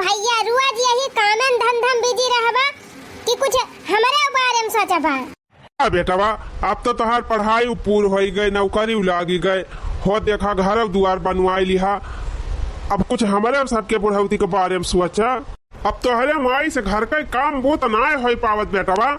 भैया रुआ जी यही कामन धंधम बिजी रहबा कि कुछ हमारे बारे में सोचबा। बेटवा अब तो तोहार पढ़ाई पूर हो गई, नौकरी लागी गए हो, देखा घर दुआर बनवाई लिहा, अब कुछ हमारे सबके बुढ़ौती के बारे में सोचा। अब तो हरे माई से घर का काम बहुत ना हो पावत बेटवा,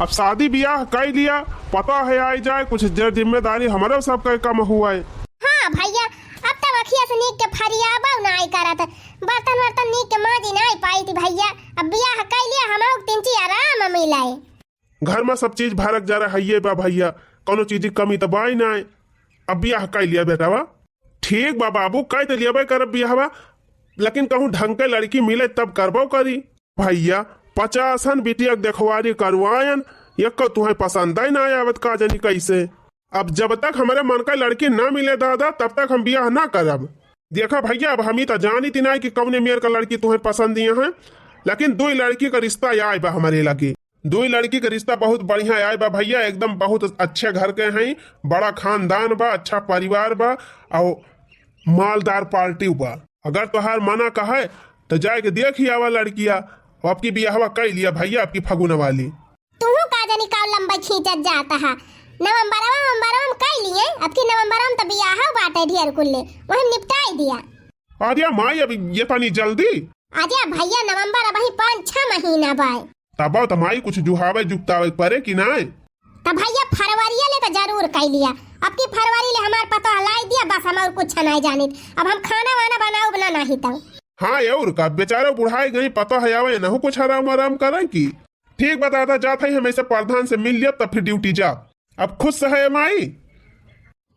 अब शादी ब्याह कर लिया, पता है आई जाए कुछ जिम्मेदारी हमारे सबका कम हुआ है। हाँ भैया अब तो अखिया से नीक के फरियाबा नहीं करत, बर्तन वर्तन नीक के माजी नहीं पाई थी भैया, अब ब्याह कर लिया हम तिनची आराम मिलाए। घर में सब चीज भरक जा रहा है बा भैया, कोनो चीज की कमी तो बाई ना, अब ब्याह कर लिया बेटावा। ठीक बा बाबू कह तो लिया करब ब्याहवा, लेकिन कहूँ ढंग के लड़की मिले तब करबो करी। भैया 50 बिटिया देखवारी करवायन, एक तुम्हें पसंद ही ना आवत का जानी कैसे। अब जब तक हमारे मन का लड़की ना मिले दादा तब तक हम ब्याह ना करब। देखा भैया अब हम ही तो जानी थी ना कि कौन मेयर का लड़की तुम्हें पसंद दिए हैं, लेकिन दो लड़की का रिश्ता आए बा हमारे लगे, दो लड़की का रिश्ता बहुत बढ़िया आए बा भैया, एकदम बहुत अच्छे घर के हैं, बड़ा खानदान बा, अच्छा परिवार बा और मालदार पार्टी बा। अगर तुहार मना कहे तो जाए के देख ही आवा लड़किया। आपकी ब्याहवा कर लिया भैया, आपकी फगुन वाली तू का जानी का लंबा खींचत जाता है। नवंबर में कर लिए, अब की नवंबर में तो ब्याह बाटे ढेर कुल्ले वही निपटाई दिया। अरे माई अभी ये पानी जल्दी आजा भैया, नवंबर अब ही 5-6 महीना बाय, तब तो माई कुछ जुहावे जुगतावे परे कि ना। तब भैया फरवरी ले तो जरूर कर लिया, अब की फरवरी ले हमार पता लाई दिया, बस हम और कुछ नहीं जानित, अब हम खाना वाना बनाओ बना नहीं तो। हाँ और का बेचारे बुढ़ाई गई, पता है आवे ना कुछ आराम आराम करें की। ठीक बताता जाता ही हमेशा प्रधान से मिल लिया तब फिर ड्यूटी जा। अब खुश है माई?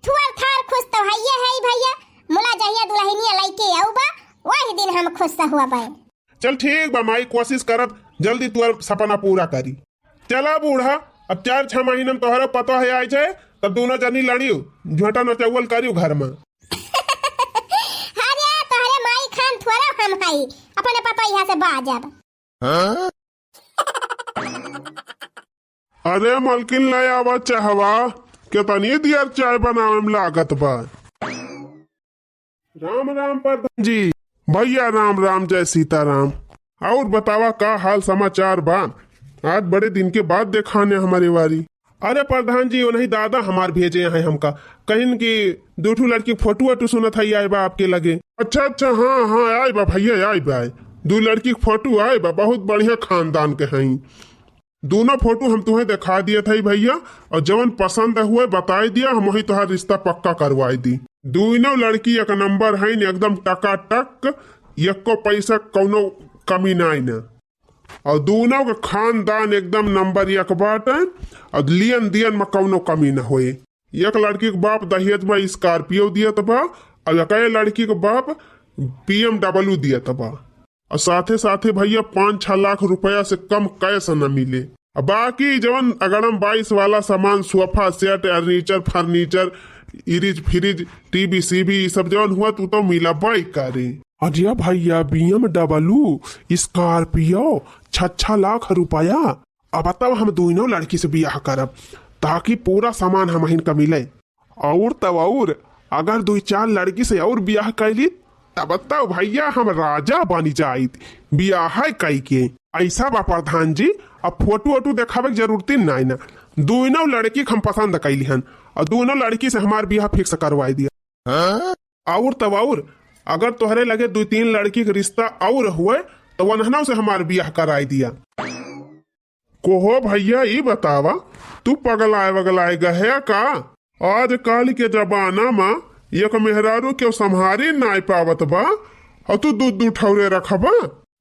थुआर थार खुश तो है भैया, मुला जहिया दुल्हनिया लइके आऊबा वही दिन हम खुश हुआ बे। चल ठीक बा माई, कोशिश करब जल्दी तुअर सपना पूरा करी। चला बूढ़ा अब 4-6 महीने में तोहरा पता है आई जाए, तब दोनों जनी लड़ियो झोटा नचौल करियो घर में। अरे तोहरे माई खान थोड़ा हम हई अपने पता यहाँ से बाजब। अरे मलकिन ले आवा चाहवा के तनी दियर चाय बनावे में लागत बा। राम राम प्रधान जी। भैया राम राम, जय सीताराम। और बतावा का हाल समाचार बा? आज बड़े दिन के बाद देखाने हमारी वारी। अरे प्रधान जी वो नहीं दादा हमार भेजे हैं हमका, कहीं की दूठू लड़की फोटो वोटो सुनत है आए बा आपके लगे। अच्छा अच्छा हाँ आए बा भैया, आए बा दो लड़की की फोटो आए बा, बहुत बढ़िया खानदान के हैं। दोनों फोटो हम तुम्हें दिखा दिए थे भैया, और जवन पसंद हुए बताई दिया, हम वही तुम्हारा रिश्ता पक्का करवाई दी। दोनों लड़की एक नंबर है, एकदम टकाटक, एको पैसा कौनो कमी नहीं न, और दोनों का खानदान एकदम नंबर 1 बाटे, और लियन दियन में कौनो कमी न होए। एक लड़की के बाप दहेज में स्कॉर्पियो दियत बा, और एक लड़की के बाप BMW दियत बा, और साथे साथे भैया 5-6 लाख रुपया से कम कैश न मिले। बाकी जवन अगड़म 22 वाला सामान, सोफा सेट, फर्नीचर, इरिज फ्रिज, टीवी सीवी सब जवन हुआ तू तो मिला बाई करे। अरे भैया BMW स्कॉर्पियो 6 लाख रुपया। अब बताओ हम दोनों लड़की से ब्याह करब ताकि पूरा सामान हम इनका मिले, और तब और अगर 2-4 लड़की से और ब्याह कैली तब बताओ भैया हम राजा बनी जाइत ब्याह कई के। ऐसा बा प्रधान जी, अब फोटो वोटो देखावे की जरूरत नहीं ना, दोनों लड़की हम पसंद कैली हन, और दोनों लड़की से हमार ब्याह फिक्स करवाई दिया। और तब और अगर तोहरे लगे 2-3 लड़की का रिश्ता और हुए तो वनहना से हमार ब्याह कराई दिया। कोहो भैया ये बतावा तू पगलाए वगलाए गहे का? आज कल के जमाना में एक मेहरारू के संहारी नाई पावत बा, और तू दूध ठौरे रखबा।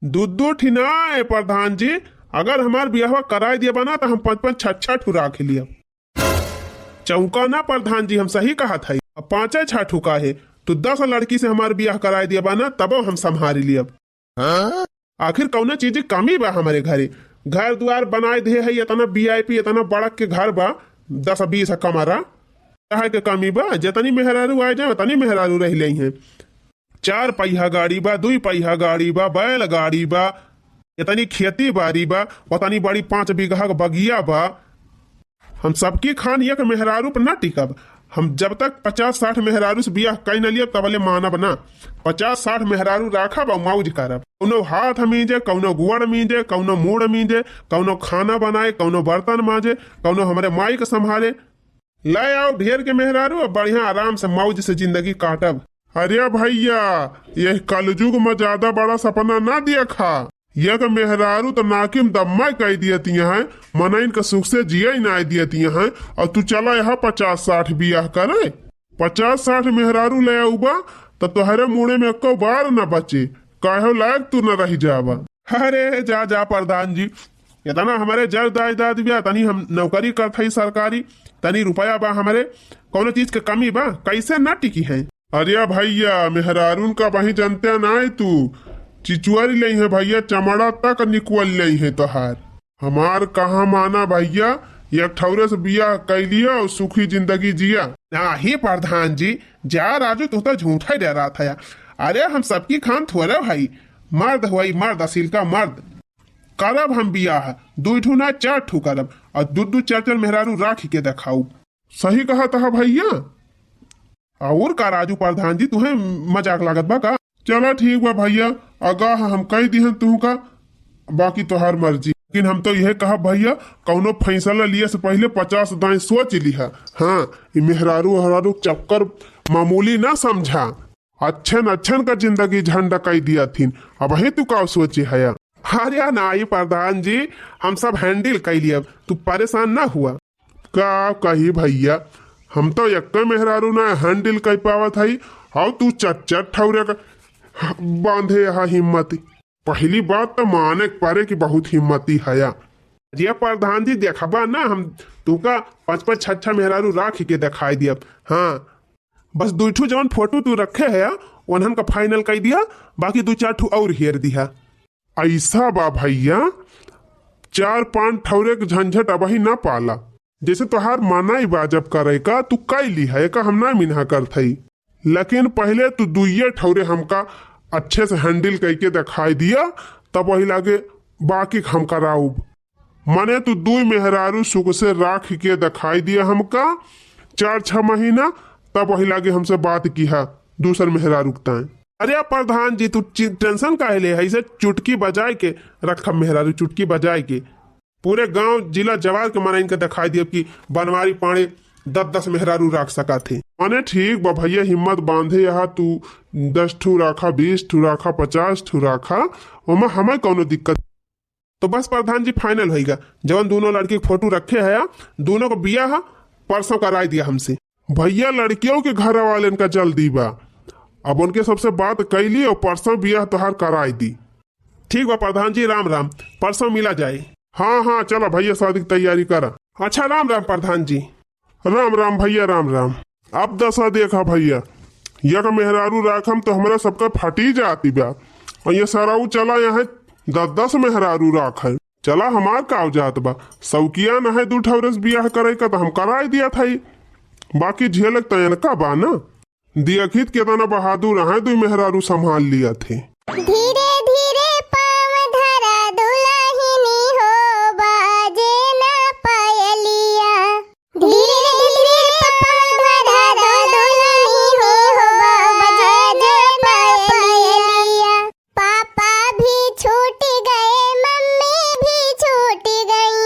दूध ठिना प्रधान जी, अगर हमार ब्याह कराई दिया बना तो हम 5-5 ठू राख लिया। चौका ना प्रधान जी, हम सही कहा था, 5-6 ठुका है तो 10 लड़की से हमारे ब्याह कराई दिया बना, तब हम संभारी लिया। आखिर कौन चीज कमी बा हमारे घरे? घर द्वार बनाए दे है, इतना VIP इतना बड़ा के घर बा, 10-20 कमरा के कमी बा। जितनी मेहरारू आए जाए उतनी मेहरारू रह ले हैं। 4 पहिया गाड़ी बा, 2 पहिया गाड़ी बा, बैल गाड़ी बा, इतनी खेती बाड़ी बा, उतनी बड़ी 5 बीघा का बगिया बा। हम सबकी खान एक मेहरारू पर न टिकब। हम जब तक 50-60 मेहरारू से बियाह कई न लियब तबले मानब ना। 50-60 मेहरारू राखब और मौज करब। कौनो हाथ मीजे, कौनो गुड़ मीजे, कौनो मूड़ मीजे, कौनो खाना बनाए, कौनो बर्तन माजे, कौनो हमारे माई के संभाले। ले आओ ढेर के मेहरारू और बढ़िया आराम से मौज से जिंदगी काटब। अरे भैया, यह कलयुग में ज्यादा बड़ा सपना ना देखा। यह मेहरारू तो नाकिम दम्मा कह दियती है, मनइन के सुख से जिया ही ना दियती है, और तू चला यहाँ 50-60 बियाह करे। 50-60 मेहरारू ले आऊबा तो तुहरे मुड़े में एको बार न बचे, कहो लायक तू न रह जाबा। अरे जा जा प्रधान जी, इतना हमारे जड़ दाद बिया, तनी हम नौकरी करत हई सरकारी, तनी रुपया बा हमारे, कौनो चीज के कमी बा, कैसे ना टिकी है। अरे भैया, मेहरारून का वही जनते ना है, तू चिचुअरी ले है भैया, चमड़ा तक निकल ले है तोहार। हमार कहाँ माना भैया, एक ठौरे से बिया कैलिया और सुखी जिंदगी जिया। नहीं प्रधान जी, जा राजू, तू तो झूठा ही डरा था। अरे हम सबकी खान थोड़े भाई, मर्द हुई मर्द, असील का मर्द। करब हम बियाह 2 ठू ना 4 ठू करब, और 2-2 4 मेहरारू राख के दिखाऊ। सही कहा था भैया। और का राजू प्रधान जी, तुम्हें मजाक लागत बा का? चला ठीक बा भैया, अगाह हम कह दी तू का, बाकी तोहार मर्जी। लेकिन हम तो यह कहा भैया, कौनो फैसला लिए से पहले 50 दाएं सोच लिहा। हाँ, ये मेहरारू हरारू चक्कर मामूली ना समझा। अच्छन का जिंदगी झंडा कह दिया थी, अब ही तू का सोचे है। अरे ना ये प्रधान जी, हम सब हैंडल कर लिया, तू परेशान ना हुआ। का कही भैया, हम तो एक मेहरारू ना हैंडल कर पावत हई, और तू 4 ठौरे का बांधे यहाँ हिम्मत। पहली बात तो माने पारे की बहुत हिम्मती है। जी प्रधान जी, देखबा ना हम तू का 5-5 6 मेहरारू राख के दिखाई दिया। हाँ, बस 2 ठू जवन फोटो तू रखे है उन्हन का फाइनल कर दिया, बाकी 2-4 ठू और हेर दिया। ऐसा बा भैया, 4-5 ठौरे के झंझट अब ही ना पाला। जैसे तोहार माना ही बाजब करे का तू कैली है का, हम ना मिन्हा करत हई। लेकिन पहले तू 2 ठौरे हमका अच्छे से हैंडल करके दिखाई दिया, तब वही लागे बाकी हम कराऊ। मने तू 2 मेहरारू सुख से राख के दिखाई दिया हमका 4-6 महीना, तब वही लागे हमसे बात किया दूसर मेहरारू है। अरे प्रधान जी, तू टेंशन काहे ले, ऐसे चुटकी बजाए के रखब मेहरारू, चुटकी बजाए के पूरे गांव जिला जवार के मना इनके दिखाई दिया कि बनवारी पाने 10-10 मेहरारू राख सका थे। माने ठीक बा भैया, हिम्मत बांधे यहाँ तू 10 ठू राखा, 20 ठू राखा, 50 ठू राखा, ओमा हमें कौनो दिक्कत। तो बस प्रधान जी फाइनल होगा, जवन दोनों लड़की के फोटो रखे है, दोनों को बियाह परसों कराई दिया हमसे। भैया लड़कियों के घर वाले का जल्दी बा, अब उनके सबसे बात कैली और परसों बियाह तोहार कराई दी। ठीक बा प्रधान जी, राम राम, परसों मिला जाए। हाँ, चलो भैया शादी की तैयारी करा। अच्छा, राम राम प्रधान जी। राम राम भैया, राम राम। अब दशा देखा भैया, यह मेहरारू राखम तो हमारा सबका फटी जाती बा, और ये सराऊ चला यहाँ 10-10 मेहरारू राख है। चला हमार का जात बा, सौकिया न है 2 ठौरे से बियाह करे का, तो हम कराई दिया था। बाकी झेलक तयन का बा ना, दियखित के तना बहादुर है, 2 मेहरारू संभाल लिया थे। धीरे धीरे पाँव धरा दुल्हनी हो, बाजे ना पायलिया। धीरे धीरे पाँव धरा दुल्हनी हो, बाजे ना पायलिया। पापा भी छूट गए, मम्मी भी छूट गई।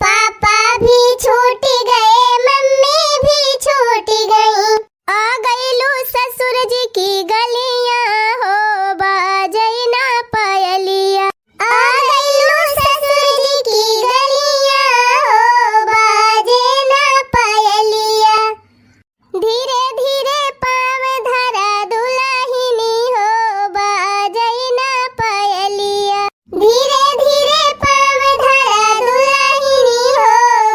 पापा भी छूट गए, मम्मी भी छूट गई। आ गईलू ससुर जी की गलियां हो, बाजई ना पायलिया। आ गईलू ससुर जी की गलियां हो, बाजे ना पायलिया। धीरे धीरे पाँव धरा दुल्हनी हो, बाजई ना पायलिया। धीरे धीरे पाँव धरा दुल्हनी हो,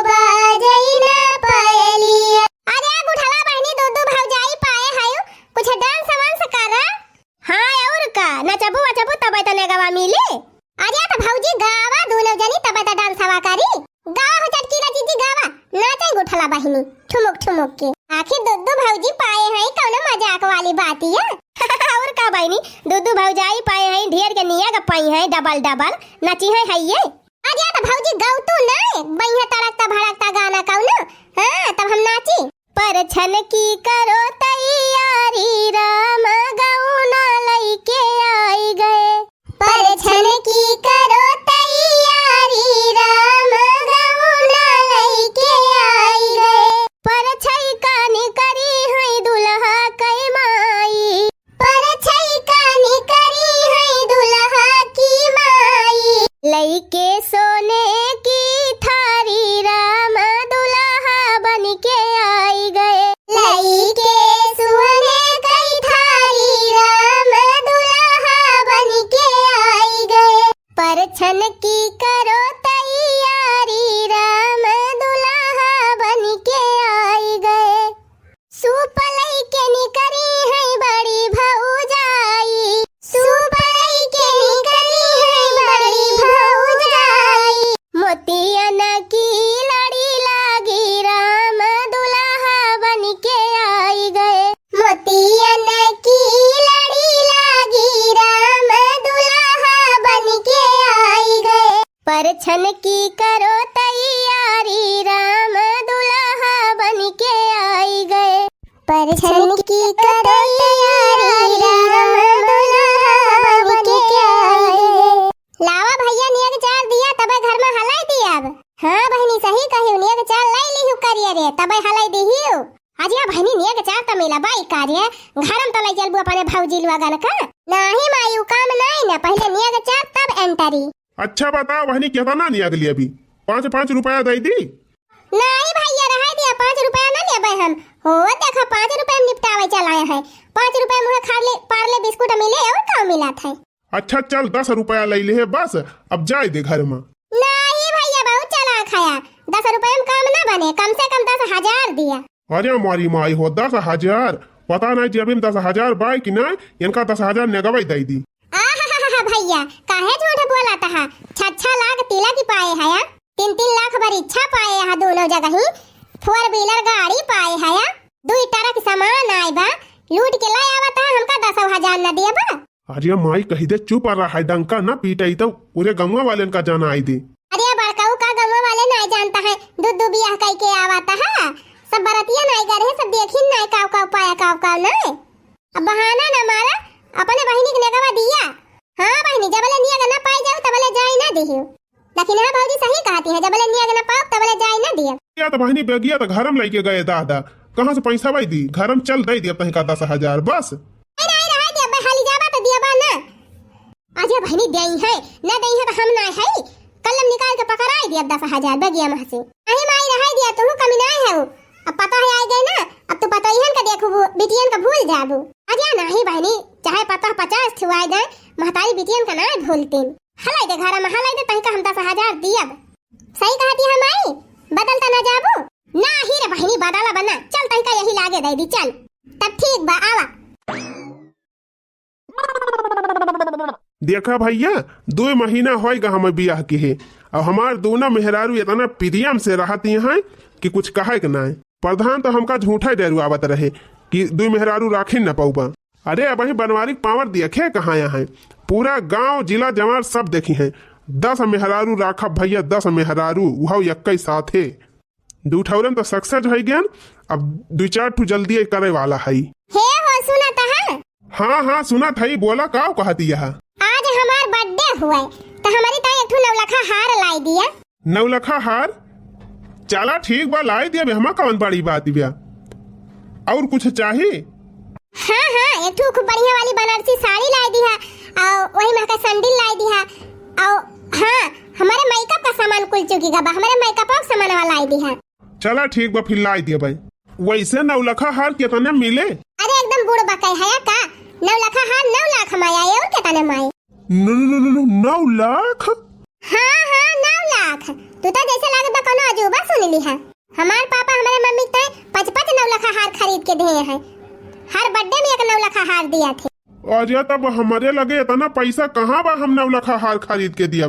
बाजई ना पायलिया। अरे गुठला बहनी, दो भौजाई पाए हायो, कुछ डांस वांस करा। हाँ, और का नचबू वचबू तब तने गवा मिले। अरे तो भौजी गावा दोनों जनी, तब त डांस हवा करी। गावा हो चटकीला चीजी गावा, नाचे गुठला बहनी ठुमुक ठुमुक के। आखिर दो भौजी पाए हैं, कौनो मजाक वाली बात है। और का बहनी, दो भौजाई पाए हैं, ढेर के निया का पाई हैं, डबल नची है ये। अरे तो भौजी गाऊ तू ना, बढ़िया तड़कता भड़कता गाना कौनो। हाँ, तब हम नाची। पर छन की करो तैयारी राम गौना लइके आई गए। पर छन की करो तैयारी राम गौना लइके आई गए। पर छई कानी करी है दुल्हा कई माई। पर छई कानी करी है दुल्हा की माई। लइके सोने की थारी राम दुल्हा बनके आई गए। लइके सोने की थारी राम दुल्हा बनके आई गए। पर छन की करो तैयारी राम दुल्हा बनके आई गए। सूप लइके निकरी है बड़ी भौजाई। सूप लइके निकरी है बड़ी भौजाई। मोतियन की लड़ी लागी राम दुल्हा बनके आई गए। मोतियन की लड़ी लागी राम दुल्हा बनके आई गए। पर छन की करो तैयारी राम दुल्हा बनके आई गए। पर छन की करो तैयारी राम दुल्हा बनके आई गए। लावा भैया नियग चार दिया तबे घर में हलाई दिया। अब हाँ बहनी सही कही नियग चार लाई ली करिए रे तबे हलाई दिहियो। अजिया बहनी नियग चार त मिला बाई कार्य घरम त लाई चलबू अपने भौजी लुआगन का नाही मायू काम नहीं न पहले नियग चार तब एंटरी। अच्छा बताओ बहनी कितना नहीं अगली अभी 5-5 रुपया दे दी। नहीं भैया रह दिया 5 रुपया न लेबे हम। हो देखा 5 रुपया में निपटावे चलाए है। 5 रुपया मुहे खाले पार्ले बिस्कुट मिले और का मिला था। अच्छा चल 10 रुपया ले ले बस अब जाए दे घर में। नहीं भैया बहुत चला खाया 10 रुपया में काम न बने कम से कम 10,000 दिया। अरे मारी माई हो 10,000 पता नहीं जब 10,000 बाई कि नहीं इनका 10,000 नेगवाई दे दी। भैया काहे झूठ बोला था। 6 लाख तिलक पाए है 3 लाख बरीक्षा पाए है दोनों जगह ही 4 व्हीलर गाड़ी पाए है 2 ट्रक सामान आए बा लूट के लाया आवता हमका 10,000 न दिया बा। अरे माई कही दे चुप रहा है डंका ना पीटे तो पूरे गाँव वाले का जाना आई दे। अरे बड़काऊ का गाँव वाले नहीं जानता है दूध बियाह कई के आवता है सब बरतिया नहीं करे सब देखिन नहीं काव काव पाया काव नहीं। अब बहाना न मारा अपने बहिनी के नेगवा दिया। हाँ बहनी जबले नियग न पाई जाऊ तबले जाई ना दिहियो। लेकिन हाँ भौजी सही कहती है जबले नियग न पाओ तबले जाई ना दिया। या तो बहनी बेगिया तो घरम लेके गए दादा कहाँ से पैसा भाई दी घरम चल दे दिया तही का 10,000 बस। नहीं रहा दिया बहाली जाबा तो दिया बा ना। आज बहनी देई है न देई है तो हम ना है कलम निकाल के पकड़ाई दिया 10,000 बगिया में से। नहीं माई रहा दिया तुम कमी नहीं है अब पता है आई गए ना अब तो पता ही का देखो बिटियन का भूल जाबू। अरे नहीं बहनी चाहे पता 50 छुआई जाए महतारी बिटियन का ना भूलती। हलाई दे घर में हलाई दे तही का हम 10,000 दिया। सही कहती है माई बदलता ना जाबू ना ही रे बहनी बदला बना चल तही का यही लागे दे दी चल तब ठीक बा आवा। देखा भैया 2 महीना होएगा हम बियाह के है और हमार दोनों मेहरारू इतना प्रियम से रहती हैं कि कुछ कहे के ना। प्रधान तो हमका झूठा डरुआवत रहे कि 2 मेहरारू राखी न पाऊबा। अरे अब ही बनवारिक पावर देखे कहाँ है पूरा गांव जिला जमार सब देखी हैं 10 मेहरारू राखब भैया 10 मेहरारू वह 21 साथे 2 ठौरन तो सक्सेस हो गया अब 2-4 ठू जल्दी करे वाला है। हे हो सुना था। हाँ सुना था बोला का कहती है। आज हमार बर्थडे हुआ तो हमारी ताई एक ठू 9 लाख हार लाई दिया। 9 लाख हार चला ठीक बा लाई दिया हम कौन बड़ी बात बिया और कुछ चाहिए। हाँ एक ठू खूब बढ़िया वाली बनारसी साड़ी लाई दी है और वही में का सैंडल लाई दी है और हाँ हमारे मेकअप का सामान कुल चुकी का हमारे मेकअप का सामान वाला लाई दी है। चला ठीक बा फिर लाई दिया भाई। वैसे 9 लाख हार कितने मिले। अरे एकदम बूढ़ बकई है का 9 लाख हार 9 लाख माया और कितने माई 9 लाख। हाँ 9 लाख तू तो जैसे लागत कोनो अजूबा सुन ली है। हमारे पापा हमारे मम्मी तय 5-5 9 लाख हार खरीद के दिए हैं हर बर्थडे में 1 9 लाख हार दिया थे। अरे तब हमारे लगे इतना पैसा कहाँ बा हम 9 लाख हार खरीद के दिया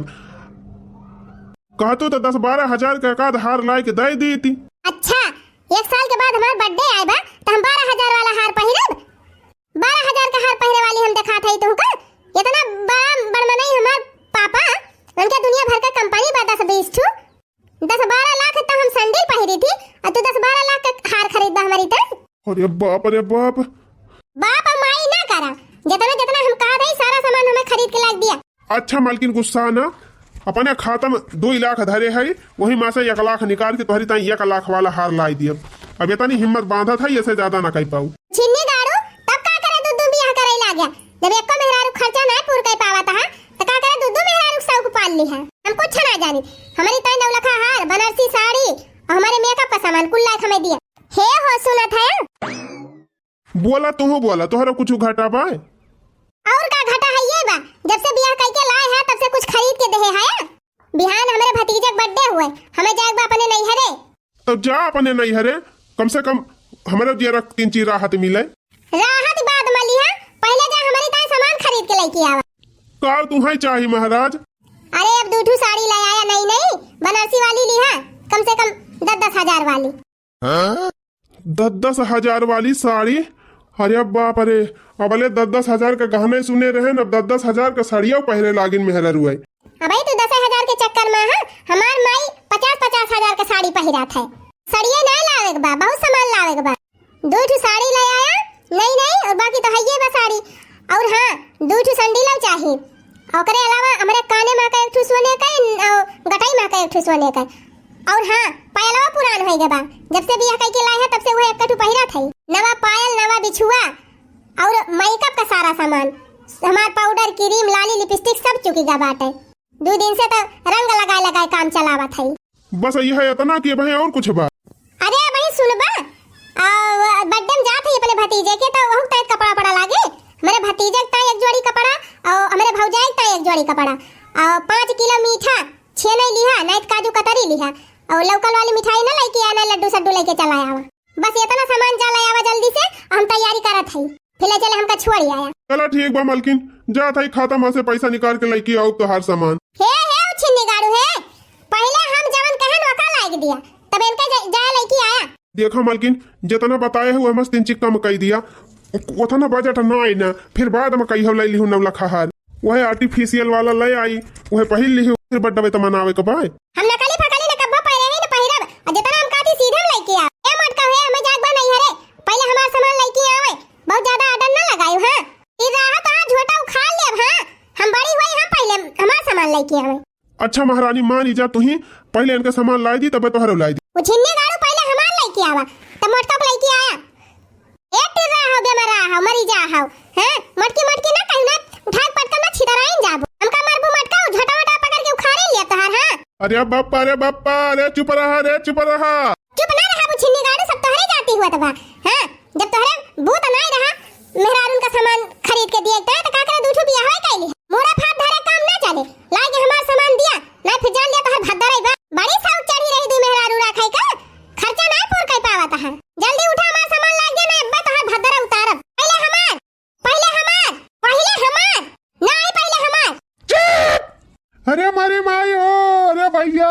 कहतो तो 10-12 हजार का एकाध हार ला के दे दी थी। अच्छा 1 साल के बाद हमारा बर्थडे आए बा तो हम 12,000 वाला हार पहनब 12,000 का हार पहने वाली हम दिखा थे तुमका इतना बड़ा नहीं हमारे पापा उनके दुनिया भर का कंपनी बा 10-20 ठू 10-12 लाख तो हम सैंडल पहनी थी और तू 10-12 लाख का हार खरीद बा हमारी अरे बाप अरे बाप। बाप और माई ना करा, जितना जितना हम कहा था सारा सामान हमें खरीद के लाग दिया। अच्छा मालकिन गुस्सा ना, अपने खाता में 2 लाख धरे है, वही माँ से 1 लाख निकाल के तुम्हारी ताई 1 लाख वाला हार लाई दिया। अब इतनी हिम्मत बांधा था, ऐसे ज्यादा ना कह पाऊ। छिन्नी गाड़ू तब का करे, दूध बियाह करे लाग गया। जब एक को मेहरारू खर्चा ना पूर कर पावा था तो का करे, दूध मेहरारू सब को पाल ली है। हम कुछ ना जानी, हमारी ताई 9 लाख हार, बनारसी साड़ी और हमारे मेकअप का सामान कुल लाख हमें दिया। हे हो सुना था बोला तू बोला तोहरा कुछ घाटा बा? और का घाटा है ये बा, जब से बियाह करके लाए हैं तब से कुछ खरीद के दे है। बिहान हमारे भतीजे बर्थडे हुए, हमें जाए बा अपने नैहरे। तो जा अपने नैहरे, कम से कम हमारे जरा 3 चीज राहत मिले। राहत बाद मली है, पहले जा हमारी ताई सामान खरीद के लेके आवा। का तुम्हें चाहिए महाराज? अरे अब 2 साड़ी ले आया, नहीं बनारसी वाली ली है, कम से कम 10-10 हजार वाली। 10-10 हजार वाली साड़ी? अरे बाप रे, अबले 10-10 हजार का गहने सुने रहे न, 10-10 हजार का साड़िया पहले लागिन मेहरा रुआ। अबे तो 10 हजार के चक्कर में है हमार माई 50-50 हजार का साड़ी पहिरात है। साड़िया नहीं लावे के बा, बहुत सामान लावे के बा। 2 साड़ी ले आया, नहीं और बाकी तो है ये बा साड़ी। और हाँ 2 सैंडल चाहिए, और अलावा हमारे काने में का 1 सोने का और गटाई में का 1 सोने का। और हाँ पायलवा पुरान हो गया बा, जब से बियाह करके लाए है तब से वो 1 पहिरात है। नवा पायल, नवा बिछुआ और मेकअप का सारा सामान, हमार पाउडर, क्रीम, लाली, लिपस्टिक सब चुकी गा बाटे। 2 दिन से तो रंग लगाए काम चलावत है। बस यह है इतना कि भाई और कुछ बा? अरे भाई सुनबा, बर्थडे में जात है अपने भतीजे के, तो वह तय कपड़ा पड़ा लागे। मेरे भतीजे का 1 जोड़ी कपड़ा और हमारे भौजाई का 1 जोड़ी कपड़ा और 5 किलो मीठा, छेना लिहा, नहीं काजू कतरी लिहा और लोकल वाली मिठाई ना लेके आना, लड्डू सड्डू लेके चला आवा। बस इतना सामान चला आवा जल्दी से, हम तैयारी करत हई। फिर चले हमका छोड़ी आया। चला ठीक बा मालकिन, जा था खाता में से पैसा निकाल के लेके आओ तो हर सामान। हे छिन्नी गाड़ू है, पहले हम जवन कहन वका लाग दिया, तब इनके जाए लेके आया। देखो मालकिन, जितना बताए हुए मस्त 3 चिक्का में कह दिया, उतना बजट ना आई ना, फिर बाद में कही हो ले ली 9 लाख हार, वह आर्टिफिशियल वाला ले आई, वह पहल ली, फिर बर्थडे तो मनावे के बाय। हम नकली फकली न कब्बा पहिरे ही न पहिरब, और जितना हम काती सीधे में लेके आ। ए मत कहे हमें जागबा नहीं हरे, पहले हमार सामान लेके आवे, बहुत ज्यादा ऑर्डर ना लगायो। हां ई राहत आ झोटा उखा लेब। हां हम बड़ी होई, हम पहले हमार सामान लेके आवे। अच्छा महारानी मान जा, तू ही पहले इनका सामान लाई दी तब तोहरो लाई दी। वो छिन्नी गाड़ू पहले हमार लेके आवा, तब मोटका लेके आया। एक टिरा हो बेमरा हो, मरी जा हो। हैं मटकी ना कहना, उठा के पटका ना छिदराइन जाबो, हमका मारबो मटका झटा वटा पकड़ के उखाड़े लिया तहार। हां अरे बाप्पा रे बाप्पा, रे चुप रहा, रे चुप रहा। चुप ना रहा, वो छिन्नी गाड़ू सब तोहरे जाती हुआ तबा। हां जब तोहरे भूत नहीं रहा, मेहरारून का सामान खरीद के दिए तो का करे, 2 बियाह होय कैली। मोरा फाट धरे काम ना चले, लागे हमार सामान दिया ना, फिर जान लिया तोहर भद्दरई बा। बड़ी साउक चढ़ी रही 2 मेहरारू राखै का, खर्चा ना पूर कर पावत है। जल्दी उठा, हमार सामान लाग गया ना, अब्बा तोहर भद्दर उतारब। पहले हमार ना आई, पहले हमार। अरे मारी माई हो, अरे भैया,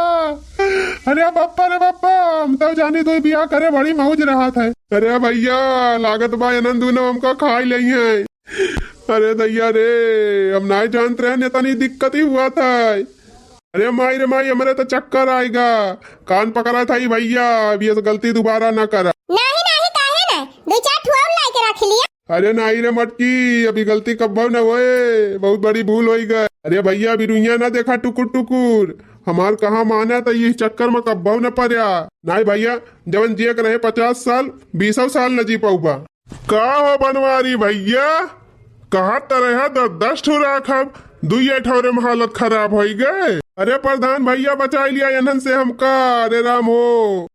अरे बाप्पा रे बाप्पा, हम तो जानी तो बियाह करे बड़ी मौज रहा था। अरे भैया लागत बा आनंद न हमका खाई लई है। अरे दैया रे, हम नहीं जानते रहने तनी दिक्कत ही हुआ था। अरे माई रे माई, हमारे तो चक्कर आएगा, कान पकड़ा था ही भैया, अब ये गलती दोबारा ना करा। नहीं काहे ना, 2-4 ठुआ ला के रख लिया। अरे नहीं रे मटकी, अभी गलती कब्बो न होए, बहुत बड़ी भूल हो गई। अरे भैया अभी रुइया ना देखा टुकुर, हमार कहाँ माना था, ये चक्कर में कब्बो न पड़ा। नहीं भैया, जवन जिया रहे 50 साल 20 साल न जी पाऊबा। का हो बनवारी भैया, कहा तरह 10 ठो राखब, 2 ठौरे में हालत खराब हो गए। अरे प्रधान भैया बचा लिया एनन से हमका। अरे राम हो।